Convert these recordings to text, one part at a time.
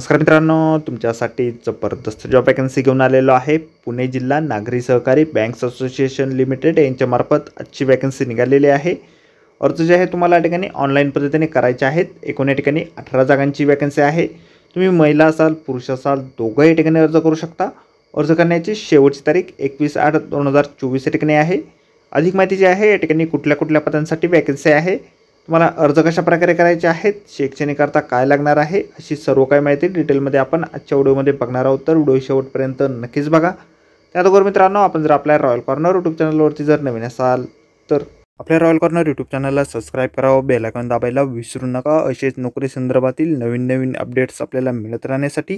नमस्कार मित्रांनो, तुमच्यासाठी जबरदस्त जॉब वॅकन्सी घेऊन आलेलो आहे। पुणे जिल्हा नागरी सहकारी बँक्स असोसिएशन लिमिटेड यांच्यामार्फत आजची वॅकन्सी निघालेली आहे। अर्ज जे आहे तुम्हाला या ठिकाणी ऑनलाईन पद्धतीने करायचे आहेत। एकूण या ठिकाणी 18 जागांची वॅकन्सी आहे। तुम्ही महिला असाल पुरुष असाल दोघंही या ठिकाणी अर्ज करू शकता। अर्ज करण्याची शेवटची तारीख 21/8/2024 या ठिकाणी आहे। अधिक माहिती जी आहे या ठिकाणी कुठल्या पदांसाठी वॅकन्सी आहे, तुम्हाला अर्ज कशा प्रकारे करायचे आहेत, शैक्षणिक करता काय लागणार आहे, अशी सर्व काही माहिती डिटेलमध्ये आपण आजच्या व्हिडिओमध्ये बघणार आहोत। तर व्हिडिओ शेवटपर्यंत नक्कीच बघा। त्याचबरोबर मित्रांनो, आपण जर आपल्या रॉयल कॉर्नर यूट्यूब चॅनलवरती जर नवीन असाल तर आपल्या रॉयल कॉर्नर यूट्यूब चॅनलला सबस्क्राईब करावं, बेल आयकॉन दाबायला विसरू नका। असेच नोकरी संदर्भातील नवीन अपडेट्स आपल्याला मिळत राहण्यासाठी।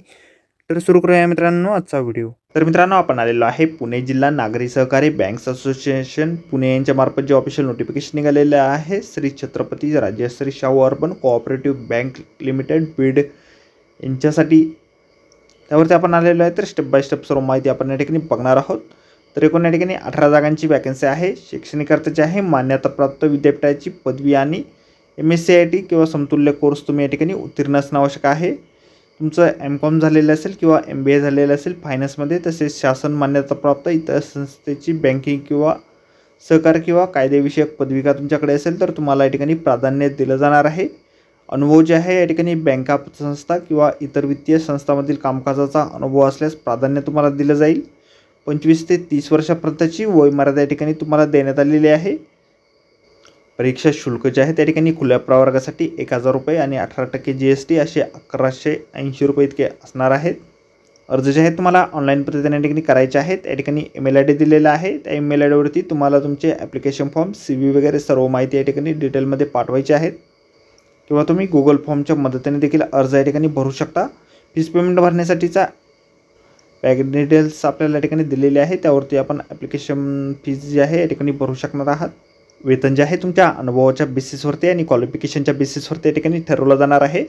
तर सुरू करूया मित्रांनो आजचा व्हिडिओ। तर मित्रांनो, आपण आलेलो आहे पुणे जिल्हा नागरी सहकारी बँक्स असोसिएशन पुणे यांच्यामार्फत जे ऑफिशियल नोटिफिकेशन निघालेले आहे, Shri Chhatrapati Rajshri Shahu urban cooperative bank limited Beed यांच्यासाठी त्यावरती आपण आलेलो आहे। तर स्टेप बाय स्टेप सर्व माहिती आपण या ठिकाणी बघणार आहोत। तर एकूण या ठिकाणी 18 जागांची वॅकन्सी आहे। शैक्षणिक अर्जाचे आहे मान्यताप्राप्त विद्यापीठाची पदवी आणि MSc किंवा समतुल्य कोर्स तुम्ही या ठिकाणी उत्तीर्ण असणे आवश्यक आहे। तुमचं MCOM झालेलं असेल किंवा MBA झालेलं असेल फायनान्समध्ये, तसेच शासन मान्यताप्राप्त इतर संस्थेची बँकिंग किंवा सहकार किंवा कायदेविषयक पदविका तुमच्याकडे असेल तर तुम्हाला या ठिकाणी प्राधान्य दिलं जाणार आहे। अनुभव जे आहे या ठिकाणी बँका संस्था किंवा इतर वित्तीय संस्थांमधील कामकाजाचा अनुभव असल्यास प्राधान्य तुम्हाला दिलं जाईल। 25 ते 30 वर्षापर्यंतची वयोमर्यादा या ठिकाणी तुम्हाला देण्यात आलेली आहे। परीक्षा शुल्क जे आहे त्या ठिकाणी खुल्या प्रवर्गासाठी 1000 रुपये आणि 18% GST असे 1180 रुपये इतके असणार आहेत। अर्ज जे आहेत तुम्हाला ऑनलाईन पद्धतीने या ठिकाणी करायचे आहेत। या ठिकाणी ईमेल ID दिलेला आहे। त्या ईमेल ID वरती तुम्हाला तुमचे ॲप्लिकेशन फॉर्म CV वगैरे सर्व माहिती या ठिकाणी डिटेलमध्ये पाठवायची आहेत, किंवा तुम्ही गुगल फॉर्मच्या मदतीने देखील अर्ज या ठिकाणी भरू शकता। फीस पेमेंट भरण्यासाठीचा बँक डिटेल्स आपल्याला या ठिकाणी दिलेले आहे, त्यावरती आपण ॲप्लिकेशन फीस जी आहे या ठिकाणी भरू शकणार आहात। वेतन जे आहे तुमच्या अनुभवाच्या बेसिसवरती आणि क्वालिफिकेशनच्या बेसिसवरती या ठिकाणी ठरवलं जाणार आहे।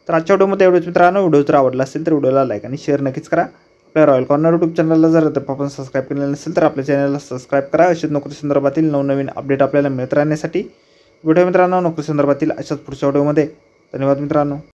तर आजच्या व्हिडिओमध्ये एवढंच मित्रांनो। व्हिडिओ जर आवडला असेल तर व्हिडिओला लाईक आणि शेअर नक्कीच करा। आपल्या रॉयल कॉर्नर यूट्यूब चॅनलला जर आपण सबस्क्राईब केलेलं नसेल तर आपल्या चॅनलला सबस्क्राईब करा। अशाच नोकरी संदर्भातील नवनवीन अपडेट आपल्याला मिळत राहण्यासाठी। व्हिडिओ मित्रांनो नोकरी संदर्भातील अशाच पुढच्या व्हिडिओमध्ये। धन्यवाद मित्रांनो।